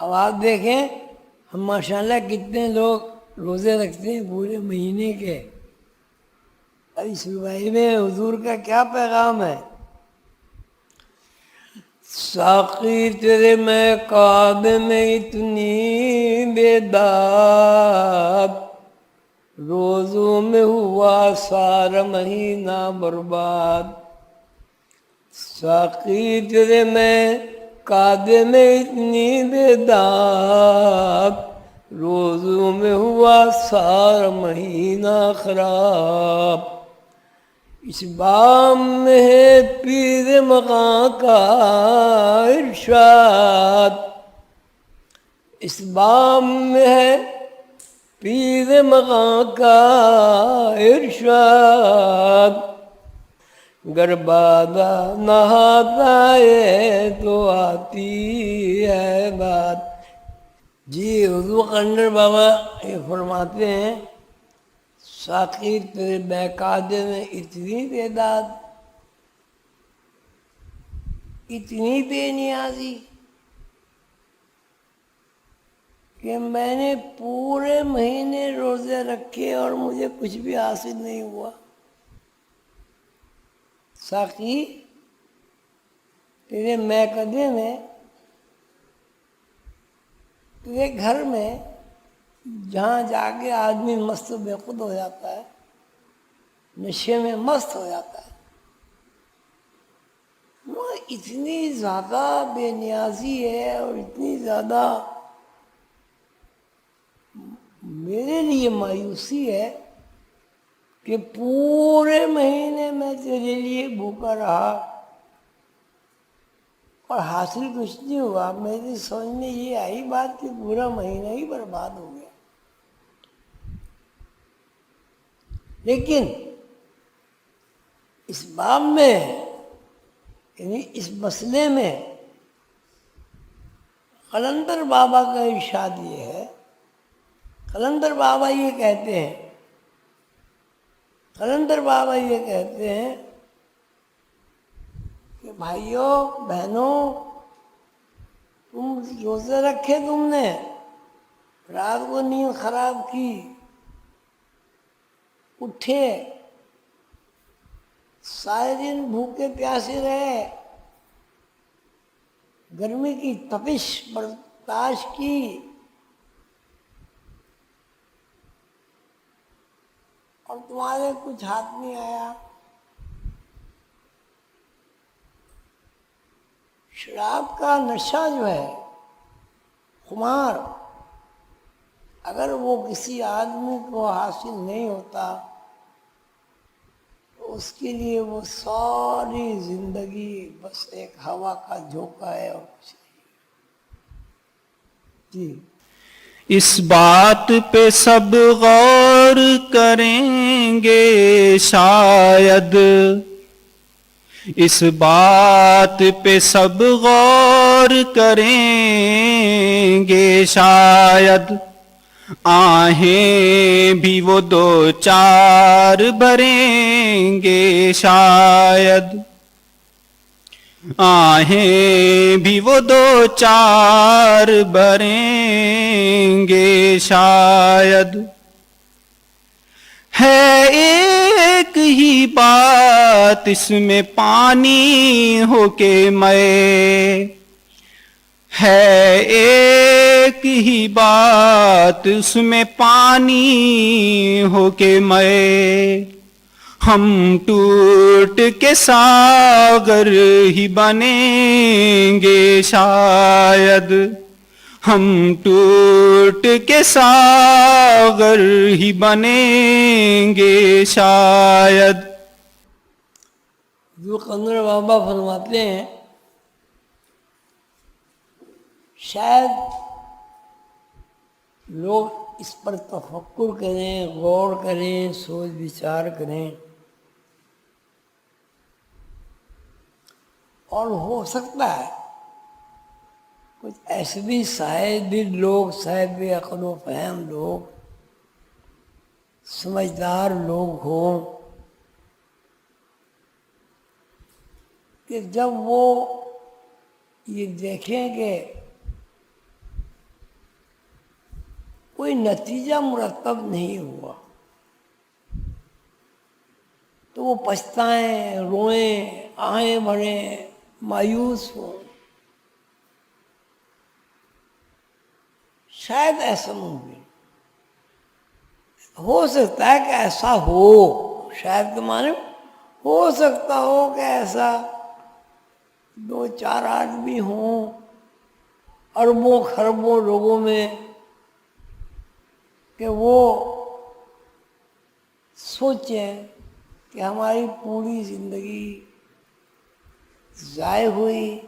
اب آپ دیکھیں ہم ماشاءاللہ کتنے لوگ روزے رکھتے ہیں پورے مہینے کے. اب اس رباعی میں حضور کا کیا پیغام ہے؟ ساقی تیرے میں کعبے میں اتنی بیداد، روزوں میں ہوا سارا مہینہ برباد. ساقی تیرے میں کعبے میں اتنی بیداد، روزوں میں ہوا سارا مہینہ خراب. اس بام میں ہے پیر مغاں کا ارشاد، اس بام میں ہے پیر مغاں کا ارشاد. گر بادہ نہاتا ہے تو آتی ہے بات. جی حضور قلندر بابا یہ فرماتے ہیں ساقی تیرے بیکادے میں اتنی بیداد، اتنی بے نیازی کہ میں نے پورے مہینے روزے رکھے اور مجھے کچھ بھی حاصل نہیں ہوا. ساقی تیرے میکدے میں، تیرے گھر میں جہاں جا کے آدمی مست و بے خود ہو جاتا ہے، نشے میں مست ہو جاتا ہے، وہ اتنی زیادہ بے نیازی ہے اور اتنی زیادہ میرے لیے مایوسی ہے کہ پورے مہینے میں تیرے لیے بھوکا رہا اور حاصل کچھ نہیں ہوا. میری سمجھ میں یہ آئی بات کہ پورا مہینہ ہی برباد ہو گیا. لیکن اس باب میں یعنی اس مسئلے میں قلندر بابا کا ارشاد یہ ہے، قلندر بابا یہ کہتے ہیں، قلندر بابا یہ کہتے ہیں کہ بھائیوں بہنوں، تم روزے رکھے، تم نے رات کو نیند خراب کی، اٹھے، سارے دن بھوکے پیاسے رہے، گرمی کی تپش برداشت کی، اور تمہارے کچھ ہاتھ نہیں آیا. شراب کا نشہ جو ہے، خمار، اگر وہ کسی آدمی کو حاصل نہیں ہوتا تو اس کے لیے وہ ساری زندگی بس ایک ہوا کا جھونکا ہے اور کچھ نہیں. جی اس بات پہ سب غور کریں گے شاید، اس بات پہ سب غور کریں گے شاید، آہیں بھی وہ دو چار بھریں گے شاید، آہیں بھی وہ دو چار بھریں گے شاید. ہے ایک ہی بات اس میں پانی ہو کے میں، ہے ایک ہی بات اس میں پانی ہو کے میں، ہم ٹوٹ کے ساغر ہی بنیں گے شاید، ہم ٹوٹ کے ساغر ہی بنیں گے شاید. جو قلندر بابا فرماتے ہیں شاید لوگ اس پر تفکر کریں، غور کریں، سوچ بچار کریں، اور ہو سکتا ہے کچھ ایسے بھی صاحب دل لوگ، صاحب عقل و فہم لوگ، سمجھدار لوگ ہوں کہ جب وہ یہ دیکھیں کہ کوئی نتیجہ مرتب نہیں ہوا تو وہ پچھتائیں، روئیں، آہیں بھریں، مایوس ہوں. شاید ایسا ممکن ہو سکتا ہے کہ ایسا ہو، شاید کے معنی ہو سکتا ہو کہ ایسا 2-4 آدمی ہوں اربوں خربوں لوگوں میں کہ وہ سوچیں کہ ہماری پوری زندگی ضائع ہوئی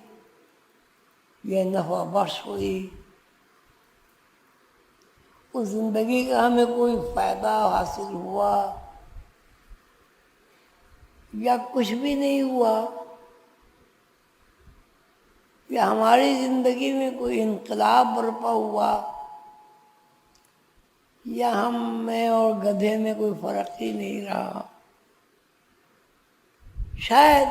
یا نفع بخش ہوئی، اس زندگی کا ہمیں کوئی فائدہ حاصل ہوا یا کچھ بھی نہیں ہوا، یا ہماری زندگی میں کوئی انقلاب برپا ہوا، یا ہم میں اور گدھے میں کوئی فرق ہی نہیں رہا. شاید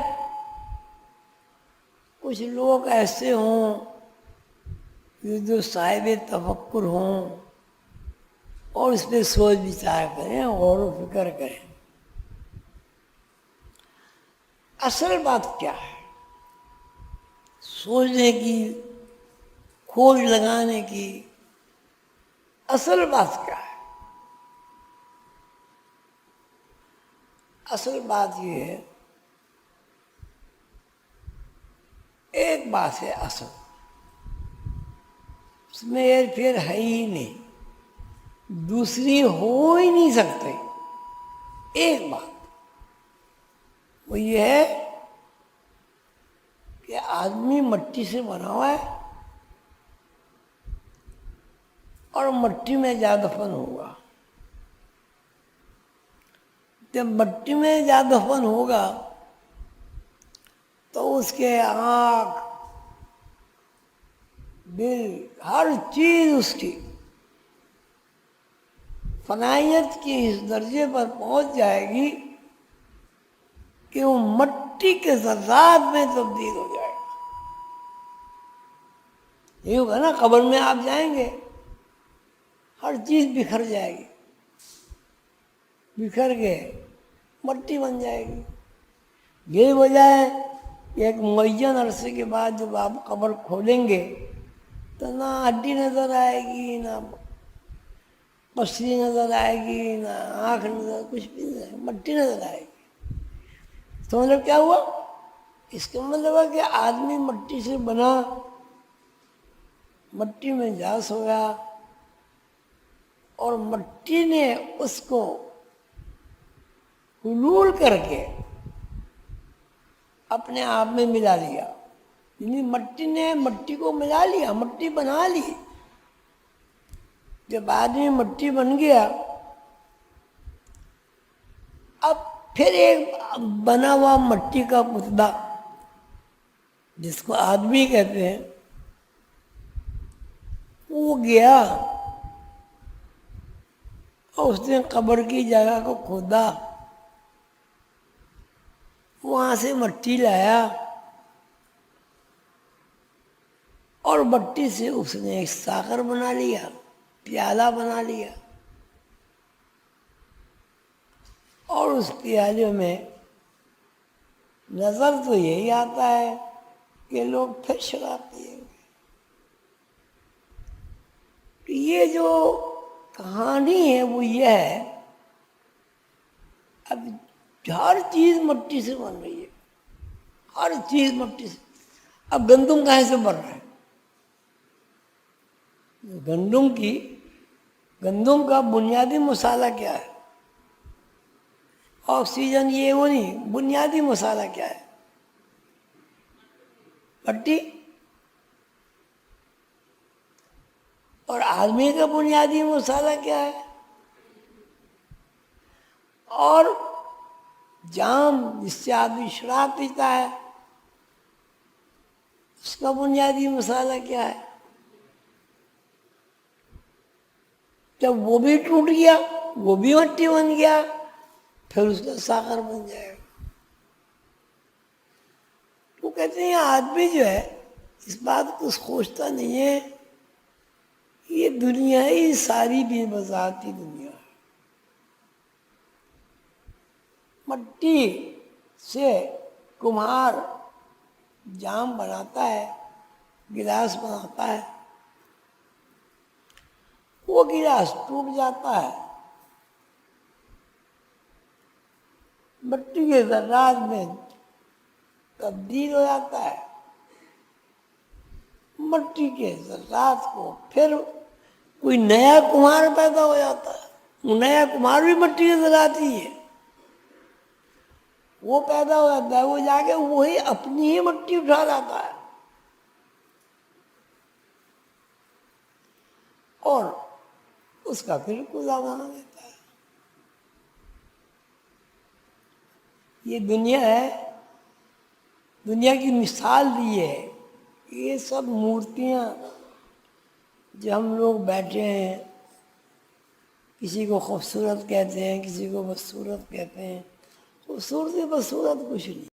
کچھ لوگ ایسے ہوں جو صاحب تفکر ہوں اور اس پہ سوچ بچار کریں، غور و فکر کریں. اصل بات کیا ہے؟ سوچنے کی، کھوج لگانے کی اصل بات کیا ہے؟ اصل بات یہ ہے، ایک بات ہے اصل، اس میں ہیر پھیر ہے ہی نہیں، دوسری ہو ہی نہیں سکتی. ایک بات وہ یہ ہے کہ آدمی مٹی سے بنا ہوا ہے اور مٹی میں جا دفن ہوگا. جب مٹی میں جا دفن ہوگا تو اس کے آنکھ، دل، ہر چیز اس کی فنائیت کی اس درجے پر پہنچ جائے گی کہ وہ مٹی کے ذرات میں تبدیل ہو جائے گا. یہ ہوگا نا، قبر میں آپ جائیں گے ہر چیز بکھر جائے گی، بکھر کے مٹی بن جائے گی. یہی وجہ ہے کہ ایک معین عرصے کے بعد جب آپ قبر کھولیں گے تو نہ ہڈی نظر آئے گی، نہ پسلی نظر آئے گی، نہ آنکھ نظر، کچھ بھی نہیں، مٹی نظر آئے گی. تو مطلب کیا ہوا؟ اس کا مطلب ہے کہ آدمی مٹی سے بنا، مٹی میں جا سویا اور مٹی نے اس کو حلول کر کے اپنے آپ میں ملا لیا. یعنی مٹی نے مٹی کو ملا لیا، مٹی بنا لی. جب آدمی مٹی بن گیا، اب پھر ایک بنا ہوا مٹی کا پتلا جس کو آدمی کہتے ہیں، وہ گیا اور اس نے قبر کی جگہ کو کھودا، وہاں سے مٹی لایا اور مٹی سے اس نے ایک ساغر بنا لیا، پیالہ بنا لیا، اور اس پیالے میں نظر تو یہی آتا ہے کہ لوگ پھر شراب پیئیں گے. یہ جو کہانی ہے وہ یہ ہے، اب ہر چیز مٹی سے بن رہی ہے، ہر چیز مٹی سے. اب گندم کہاں سے بن رہا ہے؟ گندم کا بنیادی مسالہ کیا ہے؟ آکسیجن، یہ وہ نہیں، بنیادی مسالہ کیا ہے؟ مٹی. اور آدمی کا بنیادی مسالہ کیا ہے؟ اور جام جس سے آدمی شراب پیتا ہے، اس کا بنیادی مسالہ کیا ہے؟ جب وہ بھی ٹوٹ گیا، وہ بھی مٹی بن گیا، پھر اس کا ساغر بن جائے گا. وہ کہتے ہیں آدمی جو ہے اس بات کو سوچتا نہیں ہے یہ دنیا ہی ساری بے بذاتی دنیا ہے. مٹی سے کمہار جام بناتا ہے، گلاس بناتا ہے، وہ گلاس ٹوٹ جاتا ہے، مٹی کے ذرات میں تبدیل ہو جاتا ہے. مٹی کے ذرات کو پھر کوئی نیا کمہار پیدا ہو جاتا ہے. وہ نیا کمہار بھی مٹی کے ذرات ہی ہے. وہ پیدا ہو جاتا ہے، وہ جا کے وہی اپنی ہی مٹی اٹھا لاتا ہے اور اس کا پھر کوزہ بنا دیتا ہے. یہ دنیا ہے. دنیا کی مثال دی ہے. یہ سب مورتیاں جو ہم لوگ بیٹھے ہیں، کسی کو خوبصورت کہتے ہیں، کسی کو بدصورت کہتے ہیں. خوبصورت بدصورت کچھ نہیں.